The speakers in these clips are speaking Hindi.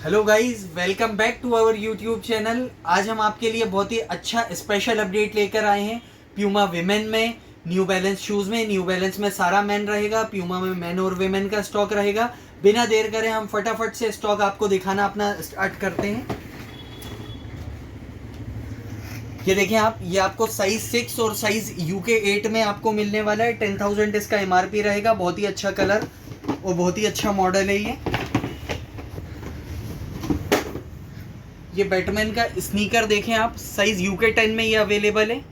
Hello guys, welcome back to our YouTube channel. आज हम आपके लिए बहुत ही अच्छा स्पेशल अपडेट लेकर आए हैं। प्यूमा विमेन में, न्यू बैलेंस शूज़ में। न्यू बैलेंस में सारा मैन रहेगा, प्यूमा में मैन और विमेन का स्टॉक रहेगा। बिना देर करे हम फटाफट से स्टॉक आपको दिखाना अपना स्टार्ट करते हैं। ये देखें आप, ये आपको साइज 6 और साइज UK 8 में आपको मिलने वाला है। 10,000 इसका MRP रहेगा। बहुत ही अच्छा कलर और बहुत ही अच्छा मॉडल है ये बैटमैन का स्नीकर देखें आप, साइज UK 10 में ये अवेलेबल है।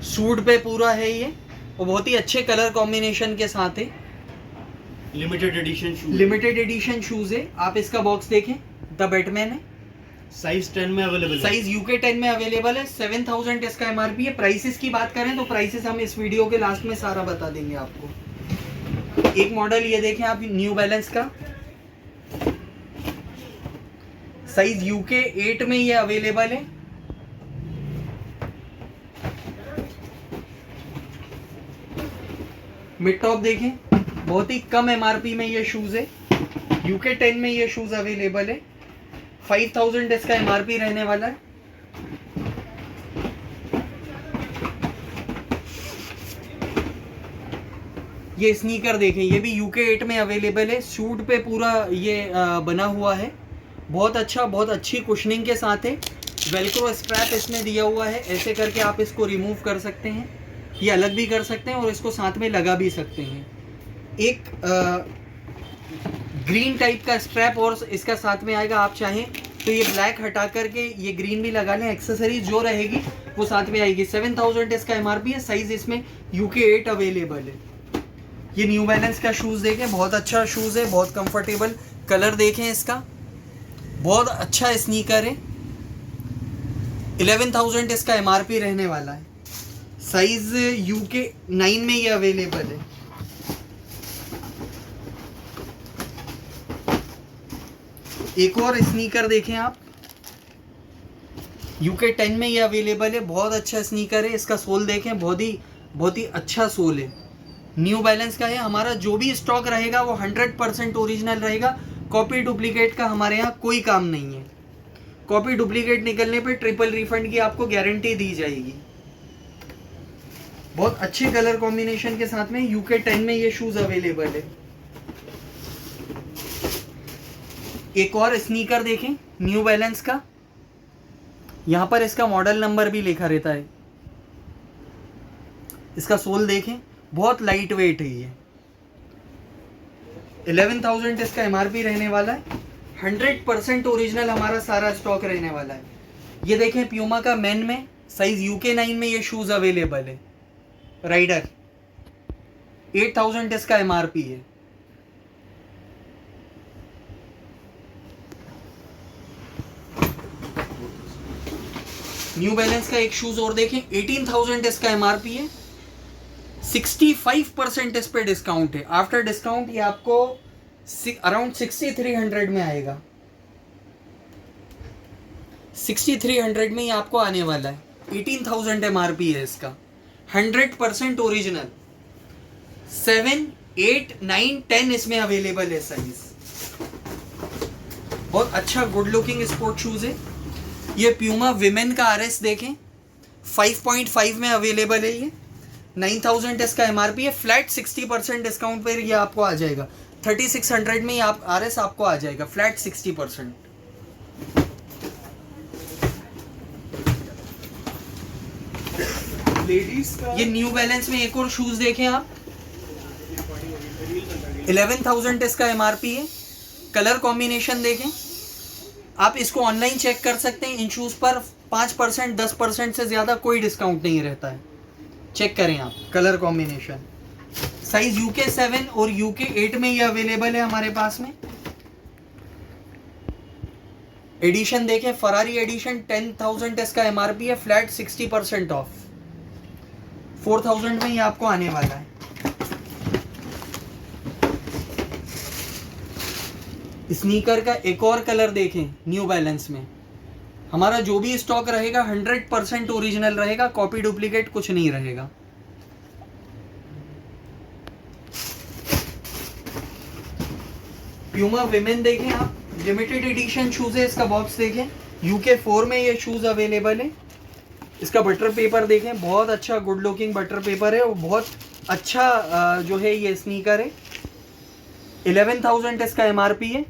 सूट पे पूरा है ये और बहुत ही अच्छे कलर कॉम्बिनेशन के साथ है। लिमिटेड एडिशन शूज है। आप इसका बॉक्स देखें, द बैटमैन है। साइज 10 में अवेलेबल है। साइज UK 10 में अवेलेबल है। 7,000 इसका MRP है। प्राइसेस की बात करें तो प्राइसेस हम इस वीडियो के लास्ट में सारा बता देंगे आपको। एक मॉडल ये देखें आप, न्यू बैलेंस का, साइज UK 8 में ये अवेलेबल है। मिड टॉप देखें, बहुत ही कम MRP में ये शूज है। UK 10 में ये शूज अवेलेबल है। 5,000 इसका MRP रहने वाला है। ये स्नीकर देखें, ये भी UK 8 में अवेलेबल है। सूट पे पूरा ये बना हुआ है। बहुत अच्छा, बहुत अच्छी कुशनिंग के साथ है। वेलक्रो स्ट्रैप इसमें दिया हुआ है। ऐसे करके आप इसको रिमूव कर सकते हैं, ये अलग भी कर सकते हैं और इसको साथ में लगा भी सकते हैं। एक ग्रीन टाइप का स्ट्रैप और इसका साथ में आएगा। आप चाहें तो ये ब्लैक हटा करके ये ग्रीन भी लगा लें। एक्सेसरीज जो रहेगी वो साथ में आएगी। 7,000 इसका MRP है। साइज इसमें UK 8 अवेलेबल है। ये न्यू बैलेंस का शूज़ देखें, बहुत अच्छा शूज़ है, बहुत कंफर्टेबल। कलर देखें इसका, बहुत अच्छा स्नीकर है। 11,000 इसका MRP रहने वाला है। साइज UK 9 में ये अवेलेबल है। एक और स्नीकर देखें आप, UK 10 में ये अवेलेबल है। बहुत अच्छा स्नीकर है। इसका सोल देखें, बहुत ही अच्छा सोल है। न्यू बैलेंस का है। हमारा जो भी स्टॉक रहेगा वो 100% ओरिजिनल रहेगा। कॉपी डुप्लीकेट का हमारे यहाँ कोई काम नहीं है। कॉपी डुप्लीकेट निकलने पे ट्रिपल रिफंड की आपको गारंटी दी जाएगी। बहुत अच्छे कलर कॉम्बिनेशन के साथ में UK 10 में ये शूज अवेलेबल है। एक और स्नीकर देखें न्यू बैलेंस का, यहाँ पर इसका मॉडल नंबर भी लिखा रहता है। इसका सोल देखें, बहुत लाइट वेट है ये। 11,000 इसका MRP रहने वाला है। 100% ओरिजिनल हमारा सारा स्टॉक रहने वाला है। ये देखें प्यूमा का मेन में, साइज UK 9 में ये शूज अवेलेबल है। राइडर 8,000 इसका MRP है। न्यू बैलेंस का एक शूज और देखें, 18,000 इसका MRP है। 65% इस पे डिस्काउंट है। आफ्टर डिस्काउंट ये आपको अराउंड 6,300 में आएगा। 6,300 में ये आपको आने वाला है। 18,000 MRP है इसका। 100% ओरिजिनल। 7, 8, 9, 10 इसमें अवेलेबल है साइज। बहुत अच्छा गुड लुकिंग स्पोर्ट शूज है। ये प्यूमा विमेन का RS देखें, 5.5 में अवेलेबल है। ये 9,000 इसका MRP है। फ्लैट 60% डिस्काउंट पर ये आपको आ जाएगा। 3,600 में ये आप RS आपको आ जाएगा फ्लैट 60%। लेडीज का ये न्यू बैलेंस में एक और शूज देखें आप, 11,000 इसका MRP है। कलर कॉम्बिनेशन देखें आप, इसको ऑनलाइन चेक कर सकते हैं। इन शूज पर 5%, 10% से ज़्यादा कोई डिस्काउंट नहीं रहता है। चेक करें आप कलर कॉम्बिनेशन। साइज UK 7 और UK 8 में ये अवेलेबल है हमारे पास में। एडिशन देखें, फरारी एडिशन, 10,000 इसका MRP है। Flat 60% of. 4,000 में ये आपको आने वाला है। स्नीकर का एक और कलर देखें न्यू बैलेंस में। हमारा जो भी स्टॉक रहेगा 100% ओरिजिनल रहेगा। कॉपी डुप्लीकेट कुछ नहीं रहेगा। प्यूमा विमेन देखें आप, लिमिटेड एडिशन शूज है, इसका बॉक्स देखें, यूके 4 में ये शूज अवेलेबल है। इसका बटर पेपर देखें, बहुत अच्छा गुड लुकिंग बटर पेपर है और बहुत अच्छा जो है ये स्नीकर है। 11,000 इसका एमआरपी है।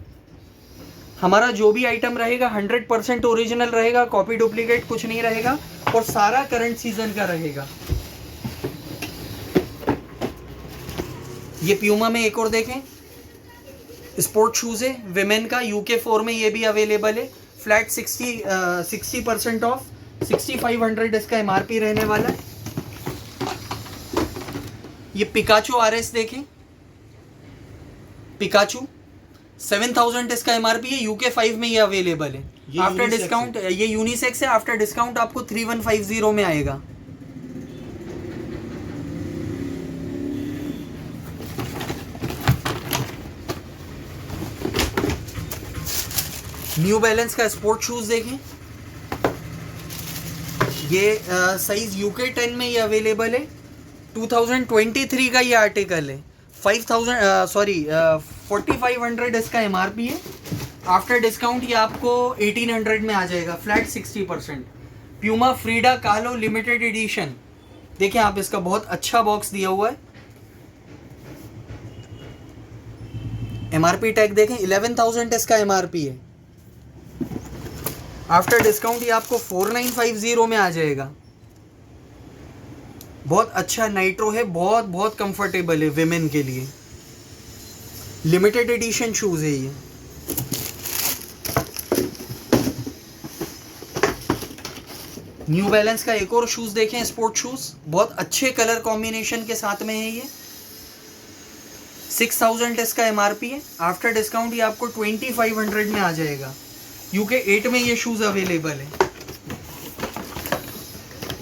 हमारा जो भी आइटम रहेगा 100% ओरिजिनल रहेगा, कॉपी डुप्लीकेट कुछ नहीं रहेगा और सारा करंट सीजन का रहेगा। ये प्यूमा में एक और देखें, स्पोर्ट शूज है विमेन का, यूके 4 में ये भी अवेलेबल है। फ्लैट 60% ऑफ, 6500 इसका एमआरपी रहने वाला है। ये पिकाचू आरएस देखें, पिकाचू 7000 इसका एमआरपी है, यूके 5 में ये अवेलेबल है। आफ्टर डिस्काउंट ये यूनिसेक्स है, आफ्टर डिस्काउंट आपको 3150 में आएगा। न्यू बैलेंस का स्पोर्ट शूज देखें, ये साइज यूके 10 में ये अवेलेबल है। 2023 का ये आर्टिकल है। 4500 इसका एमआरपी है। आफ्टर डिस्काउंट ये आपको 1800 में आ जाएगा, फ्लैट 60%। प्यूमा फ्रीडा कालो लिमिटेड एडिशन देखिए आप, इसका बहुत अच्छा बॉक्स दिया हुआ है। एमआरपी टैग देखें, 11,000 इसका एमआरपी है। आफ्टर डिस्काउंट ये आपको 4950 में आ जाएगा। बहुत अच्छा नाइट्रो है, बहुत बहुत कंफर्टेबल है विमेन के लिए। लिमिटेड एडिशन शूज है ये। न्यू बैलेंस का एक और शूज देखें, स्पोर्ट शूज, बहुत अच्छे कलर कॉम्बिनेशन के साथ में है ये। 6000 इसका एमआरपी है। आफ्टर डिस्काउंट ये आपको 2500 में आ जाएगा। यूके 8 में ये शूज अवेलेबल है।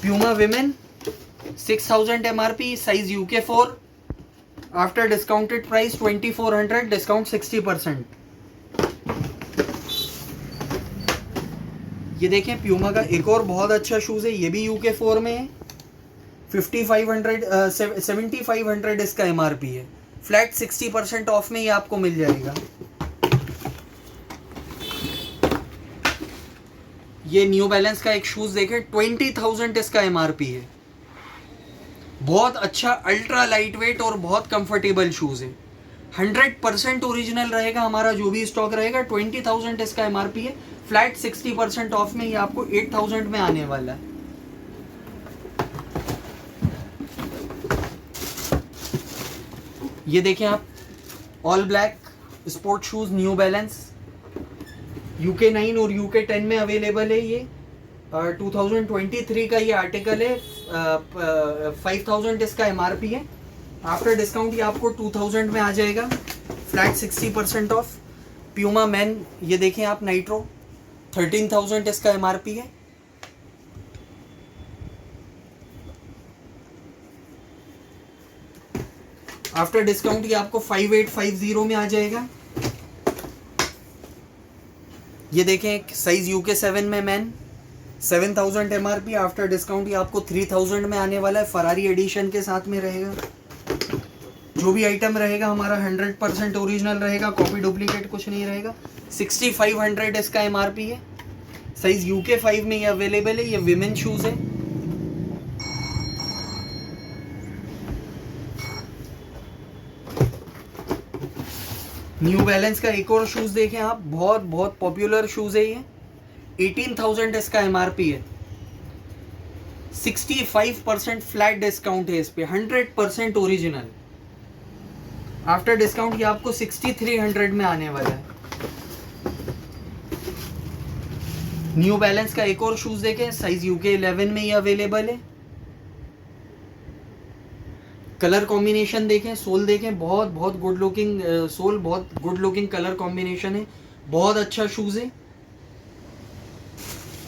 Puma women 6000 MRP, size UK 4, after discounted price 2400, discount 60%। ये देखें प्यूमा का एक और बहुत अच्छा शूज है, ये भी यूके 4 में है। 7500 इसका एमआरपी है। फ्लैट 60% ऑफ में ये आपको मिल जाएगा। ये न्यू बैलेंस का एक शूज देखें, 20,000 इसका एमआरपी है। बहुत अच्छा अल्ट्रा लाइट वेट और बहुत कंफर्टेबल शूज है। 100% ओरिजिनल रहेगा हमारा जो भी स्टॉक रहेगा। 20,000 इसका एमआरपी है। फ्लैट 60% ऑफ में ये आपको 8,000 में आने वाला है। ये देखें आप, all black sport shoes new balance, UK 9 और यूके 10 में अवेलेबल है ये। 2023 का ये आर्टिकल है। 5000 इसका एमआरपी है। आफ्टर डिस्काउंट ये आपको 2000 में आ जाएगा। Flat 60% of. प्यूमा मैन ये देखें आप, नाइट्रो 13,000 इसका एमआरपी है। आफ्टर डिस्काउंट ये आपको 5850 में आ जाएगा। ये देखें साइज यूके 7 में मैन, 7000 एमआरपी। आफ्टर डिस्काउंट ये आपको 3000 में आने वाला है। फरारी एडिशन के साथ में रहेगा। जो भी आइटम रहेगा हमारा 100% ओरिजिनल रहेगा, कॉपी डुप्लीकेट कुछ नहीं रहेगा। 6500 इसका एमआरपी है। साइज यूके 5 में ये अवेलेबल है। ये विमेन शूज है। न्यू बैलेंस का एक और शूज देखें आप, बहुत बहुत पॉपुलर शूज है ये। 18,000 इसका एमआरपी है। 65% फ्लैट डिस्काउंट है इस पे, 100% ओरिजिनल। आफ्टर डिस्काउंट ये आपको 6300 में आने वाला है। न्यू बैलेंस का एक और शूज देखें, साइज यूके 11 में ये अवेलेबल है। कलर कॉम्बिनेशन देखें, सोल देखें, बहुत बहुत गुड लुकिंग सोल, बहुत गुड लुकिंग कलर कॉम्बिनेशन है। बहुत अच्छा शूज है।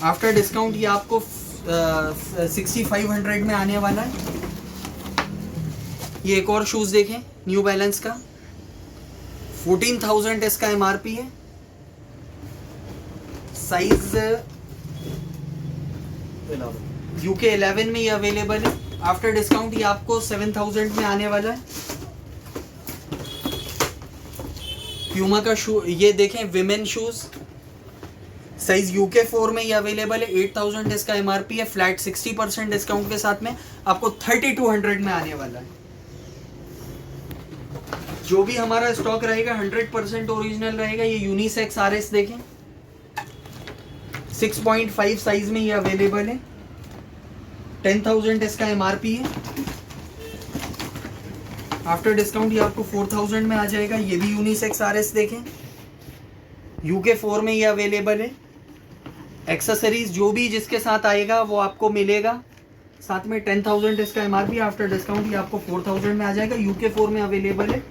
आफ्टर डिस्काउंट ये आपको 6500 में आने वाला है। ये एक और शूज देखें न्यू बैलेंस का, 14,000 इसका एमआरपी है। साइज यूके 11 में ये अवेलेबल है। आफ्टर डिस्काउंट ये आपको 7000 में आने वाला है। प्यूमा का शू, ये देखें विमेन शूज, साइज UK 4 में ये अवेलेबल है। 8000 इसका MRP है, फ्लैट 60% डिस्काउंट के साथ में आपको 3200 में आने वाला है। जो भी हमारा स्टॉक रहेगा 100% ओरिजिनल रहेगा। ये यूनिसेक्स RS देखें, 6.5 साइज में ये अवेलेबल है। 10,000 इसका MRP है, आफ्टर डिस्काउंट ये आपको 4000 में आ जाएगा। ये भी यूनिसेक्स RS देखें, UK 4 में ये अवेलेबल है। एक्सेसरीज जो भी जिसके साथ आएगा वो आपको मिलेगा साथ में। 10,000 इसका MRP, आफ्टर डिस्काउंट ये आपको 4000 में आ जाएगा। UK 4 में अवेलेबल है।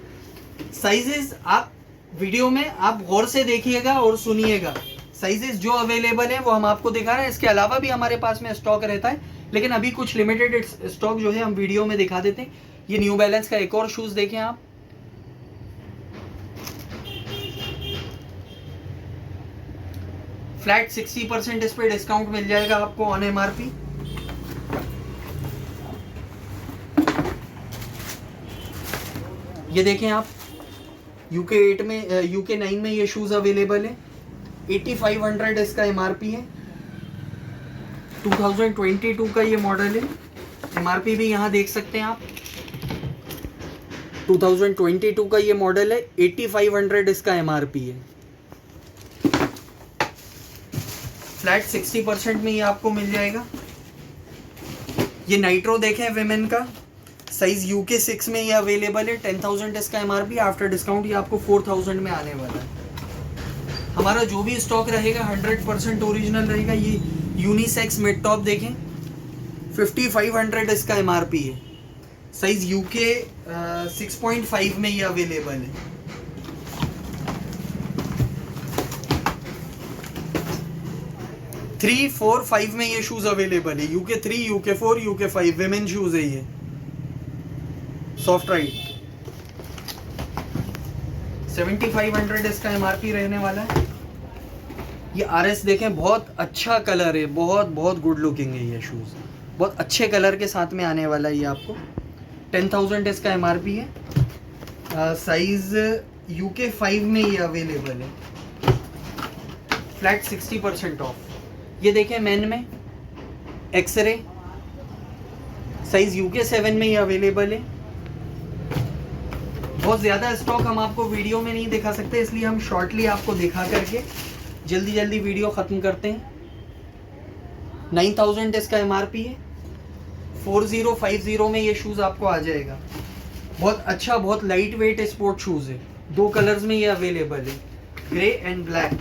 साइजेस आप वीडियो में आप गौर से देखिएगा और सुनिएगा। साइजेस जो अवेलेबल है वो हम आपको दिखा रहे हैं। इसके अलावा भी हमारे पास में स्टॉक रहता है, लेकिन अभी कुछ लिमिटेड स्टॉक जो है हम वीडियो में दिखा देते हैं। ये न्यू बैलेंस का एक और शूज देखें आप, फ्लैट 60% इस पे डिस्काउंट मिल जाएगा आपको ऑन MRP। ये देखें आप, UK 8 में UK 9 में ये शूज अवेलेबल है। 8500 इसका MRP है। 2022 का ये मॉडल है। MRP भी यहाँ देख सकते हैं आप, 2022 का ये मॉडल है। 8500 इसका MRP है। फ्लैट 60% में ये आपको मिल जाएगा। ये नाइट्रो देखें विमेन का, साइज UK 6 में ये अवेलेबल है। 10,000 इसका MRP, आफ्टर डिस्काउंट ये आपको 4000 में आने वाला है। हमारा जो भी स्टॉक रहेगा 100% ओरिजिनल रहेगा। ये यूनिसेक्स मिड टॉप देखें, 5500 इसका MRP है। साइज UK 6.5 में ये अवेलेबल है। थ्री 4 5 में ये शूज अवेलेबल है। UK 3, UK 4, UK 5 women shoes है ये, सॉफ्ट राइड। 7500 इसका MRP रहने वाला है। ये RS देखें, बहुत अच्छा कलर है, बहुत गुड लुकिंग है ये शूज, बहुत अच्छे कलर के साथ में आने वाला है ये आपको। 10,000 इसका MRP है। साइज UK 5 में ये अवेलेबल है, फ्लैट 60% ऑफ। ये देखें मैन में एक्सरे, साइज UK 7 में ये अवेलेबल है। बहुत ज़्यादा स्टॉक हम आपको वीडियो में नहीं दिखा सकते, इसलिए हम शॉर्टली आपको दिखा करके जल्दी वीडियो ख़त्म करते हैं। 9000 इसका MRP है। 4050 में ये शूज़ आपको आ जाएगा। बहुत अच्छा, बहुत लाइट वेट स्पोर्ट शूज़ है। 2 कलर्स में ये अवेलेबल है, ग्रे एंड ब्लैक।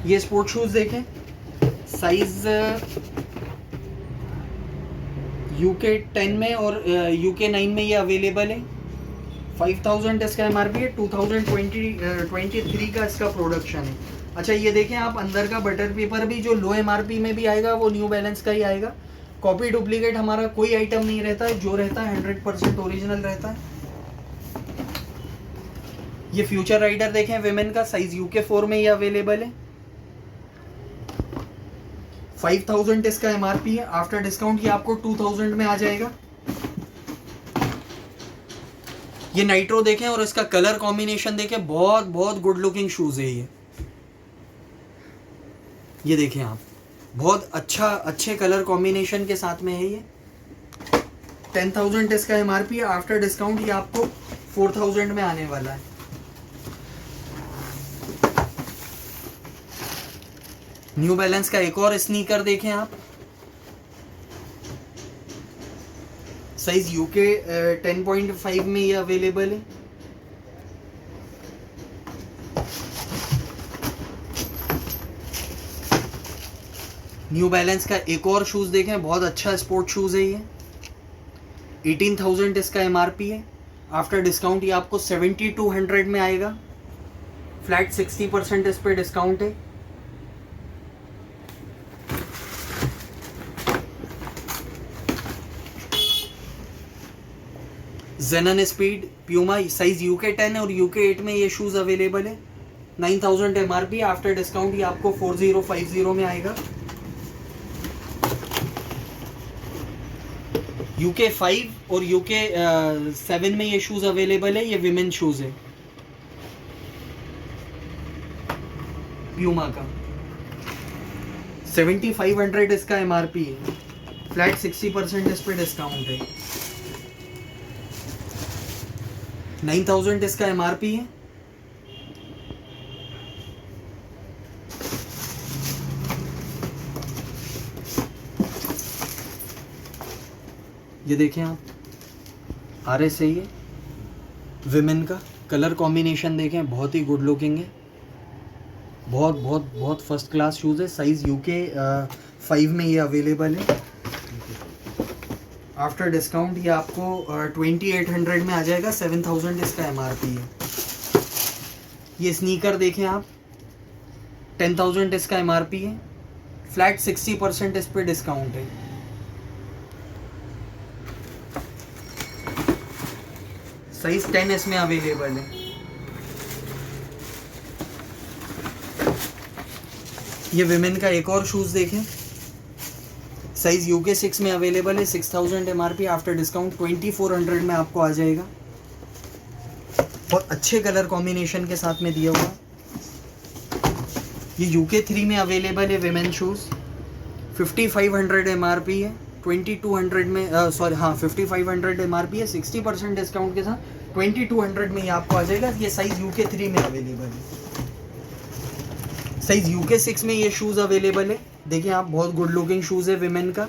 ये स्पोर्ट शूज देखें, साइज UK 10 में और UK 9 में ये अवेलेबल है। 5000 इसका MRP है। 2023 का इसका प्रोडक्शन है। अच्छा ये देखें आप, अंदर का बटर पेपर भी जो लो MRP में भी आएगा वो न्यू बैलेंस का ही आएगा। कॉपी डुप्लीकेट हमारा कोई आइटम नहीं रहता है, जो रहता है 100% ओरिजिनल रहता है। ये फ्यूचर राइडर देखें विमेन का, साइज UK 4 में ये अवेलेबल है। 5000 इसका MRP है, आफ्टर डिस्काउंट ये आपको 2000 में आ जाएगा। ये नाइट्रो देखें और इसका कलर कॉम्बिनेशन देखें, बहुत गुड लुकिंग शूज है ये देखें आप, बहुत अच्छे कलर कॉम्बिनेशन के साथ में है ये। 10,000 इसका MRP है, आफ्टर डिस्काउंट ये आपको 4000 में आने वाला है। न्यू बैलेंस का एक और स्नीकर देखें आप, साइज UK 10.5 में ये अवेलेबल है। न्यू बैलेंस का एक और शूज देखें, बहुत अच्छा स्पोर्ट शूज है ये। 18,000 इसका MRP है, आफ्टर डिस्काउंट ये आपको 7200 में आएगा। फ्लैट 60% इस पर डिस्काउंट है। जेनन स्पीड प्यूमा, साइज UK 10 और UK 8 में ये शूज़ अवेलेबल है। 9000 MRP, आफ्टर डिस्काउंट ये आपको 4050 में आएगा। UK 5 और UK 7 में ये शूज़ अवेलेबल है। ये विमेन शूज़ है प्यूमा का। 7500 इसका MRP है। फ्लैट 60% इस पे डिस्काउंट है। 9000 इसका MRP है। ये देखें आप, RS है ये विमेन का। कलर कॉम्बिनेशन देखें, बहुत ही गुड लुकिंग है। बहुत बहुत बहुत फर्स्ट क्लास शूज़ है। साइज़ UK 5 में ये अवेलेबल है। आफ्टर डिस्काउंट ये आपको 2800 में आ जाएगा। 7000 इसका MRP है। ये स्नीकर देखें आप, 10000 इसका MRP है। फ्लैट 60% इस पर डिस्काउंट है। साइज 10 इसमें अवेलेबल है। ये विमेन का एक और शूज़ देखें, साइज UK 6 में अवेलेबल है। 6000 MRP, आफ्टर डिस्काउंट 2400 में आपको आ जाएगा। बहुत अच्छे कलर कॉम्बिनेशन के साथ में दिया हुआ। ये UK 3 में अवेलेबल है विमेन शूज़। 5500 MRP है। 2200 में 5500 MRP है। 60% डिस्काउंट के साथ 2200 में ये आपको आ जाएगा। ये साइज UK 3 में अवेलेबल है। साइज UK 6 में ये शूज़ अवेलेबल है। देखिए आप, बहुत गुड लुकिंग शूज़ है विमेन का।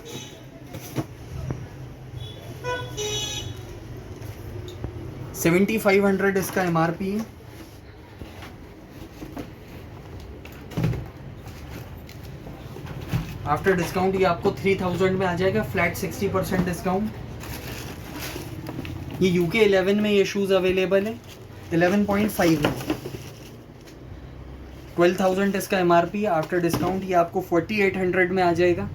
$7500 इसका MRP है। आफ्टर डिस्काउंट ये आपको 3000 में आ जाएगा। Flat 60% discount. ये UK 11 में ये शूज़ अवेलेबल है। 11.5 में 12,000 इसका MRP है। आफ्टर डिस्काउंट ये आपको 4800 में आ जाएगा।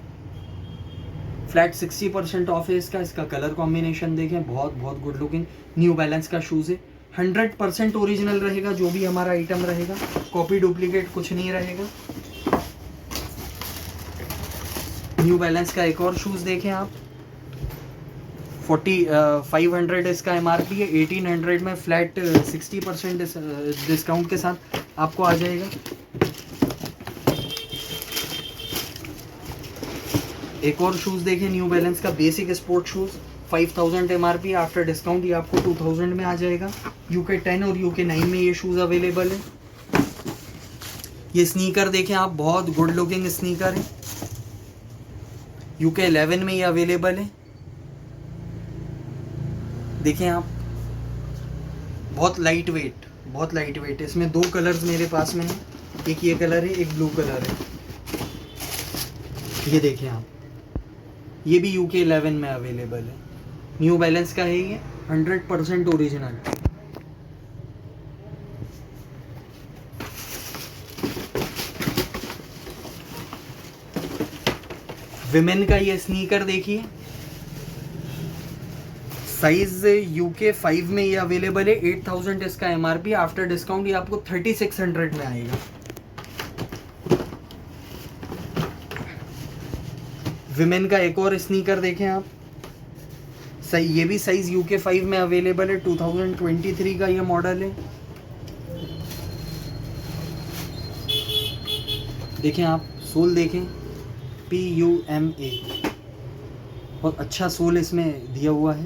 फ्लैट 60% ऑफ है इसका। इसका कलर कॉम्बिनेशन देखें, बहुत बहुत गुड लुकिंग। न्यू बैलेंस का शूज़ है। 100% ओरिजिनल रहेगा जो भी हमारा आइटम रहेगा। कॉपी डुप्लीकेट कुछ नहीं रहेगा। न्यू बैलेंस का एक और शूज़ देखें आप, 500 इसका MRP है। 1800 में फ्लैट 60% डिस्काउंट के साथ आपको आ जाएगा। एक और शूज़ देखें, न्यू बैलेंस का basic sport shoes, 5000 MRP। After discount ये आपको 2000 में आ जाएगा। UK 10 और UK 9 में ये शूज़ अवेलेबल है। ये स्नीकर देखें आप, बहुत गुड लुकिंग स्नीकर है। UK 11 में ये अवेलेबल है। देखें आप, बहुत लाइट वेट। इसमें 2 कलर्स मेरे पास में है। एक ये कलर है, एक ब्लू कलर है। ये देखें आप, ये भी UK 11 में अवेलेबल है। न्यू बैलेंस का है ये, 100% ओरिजिनल। विमेन का ये स्नीकर देखिए, साइज UK 5 में ये अवेलेबल है। 8000 इसका MRP। आफ्टर डिस्काउंट ये आपको 3600 में आएगा। विमेन का एक और स्नीकर देखें आप, सही, ये भी साइज UK 5 में अवेलेबल है। 2023 का ये मॉडल है। देखें आप, सोल देखें, PUMA, बहुत अच्छा सोल इसमें दिया हुआ है।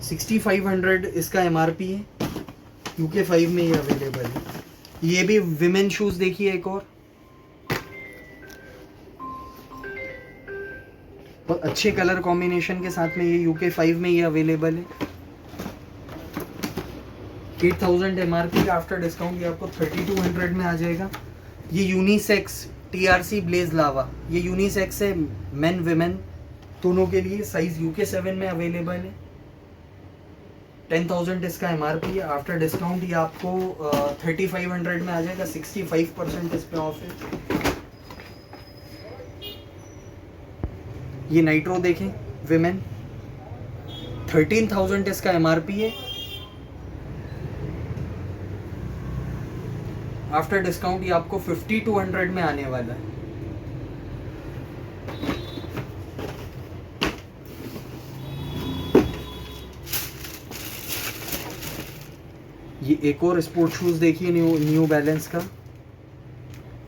6500 इसका MRP है। UK 5 में ये अवेलेबल है। ये भी विमेन शूज़ देखिए एक और, बहुत अच्छे कलर कॉम्बिनेशन के साथ में ये UK 5 में ये अवेलेबल है। 8000 MRP। आफ्टर डिस्काउंट ये आपको 3200 में आ जाएगा। ये यूनिसेक्स TRC ब्लेज लावा, ये यूनिसेक्स है, मेन विमेन दोनों के लिए। साइज UK 7 में अवेलेबल है। 10,000 इसका MRP है। आफ्टर डिस्काउंट ये आपको 3500 में आ जाएगा। 65% इस पे ऑफ है। ये नाइट्रो देखें विमेन, 13,000 इसका MRP है। आफ्टर डिस्काउंट ये आपको 5200 में आने वाला है। ये एक और स्पोर्ट शूज़ देखिए, न्यू बैलेंस का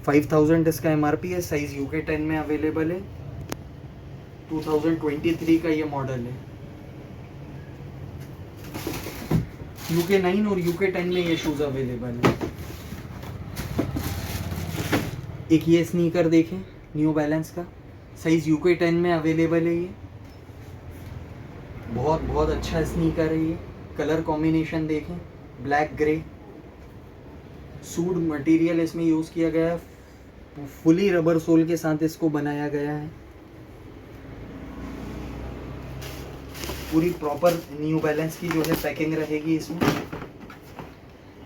5000 इसका एमआरपी है, साइज यूके 10 में अवेलेबल है, 2023 का ये मॉडल है। यूके 9 और यूके 10 में ये शूज़ अवेलेबल है। एक ये स्नीकर देखें न्यू बैलेंस का, साइज यूके 10 में अवेलेबल है। ये बहुत बहुत अच्छा स्नीकर है। ये कलर कॉम्बिनेशन देखें, ब्लैक ग्रे, सूड मटेरियल इसमें यूज़ किया गया है, फुली रबर सोल के साथ इसको बनाया गया है। पूरी प्रॉपर न्यू बैलेंस की जो है पैकिंग रहेगी इसमें।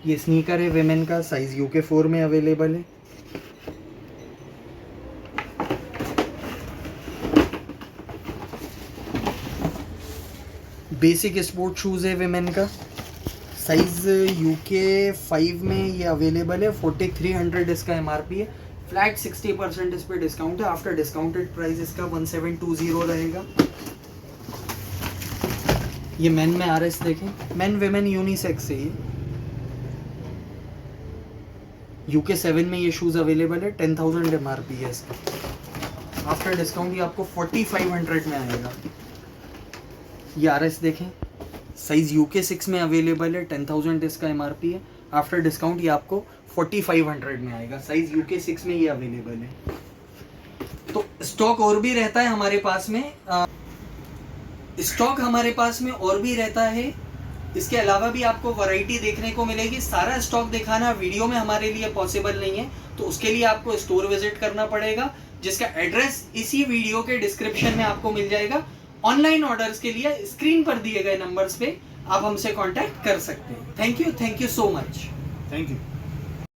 ये स्नीकर है विमेन का, साइज यूके 4 में अवेलेबल है। बेसिक स्पोर्ट शूज़ है विमेन का, साइज यूके 5 में ये अवेलेबल है, 4300 इसका एमआरपी है। फ्लैट 60% इस पे डिस्काउंट है। आफ्टर डिस्काउंटेड प्राइस इसका 1720 रहेगा। ये मेन में आरएस देखें, मेन विमेन यूनिसेक्स है। ये यूके 7 में ये शूज़ अवेलेबल है, 10,000 एमआरपी है इसका। आफ्टर डिस्काउंट ये आपको 4500 में आएगा। ये आरएस देखें, साइज यूके 6 में अवेलेबल है, 10,000 इसका एमआरपी है। आफ्टर डिस्काउंट ये आपको 4500 में आएगा। साइज यूके 6 में ये अवेलेबल है। तो स्टॉक और भी रहता है हमारे पास में, स्टॉक हमारे पास में और भी रहता है। इसके अलावा भी आपको वैरायटी देखने को मिलेगी। सारा स्टॉक दिखाना वीडियो में हमारे लिए पॉसिबल नहीं है, तो उसके लिए आपको स्टोर विजिट करना पड़ेगा, जिसका एड्रेस इसी वीडियो के डिस्क्रिप्शन में आपको मिल जाएगा। ऑनलाइन ऑर्डर्स के लिए स्क्रीन पर दिए गए नंबर्स पे आप हमसे कांटेक्ट कर सकते हैं। Thank you so much. Thank you.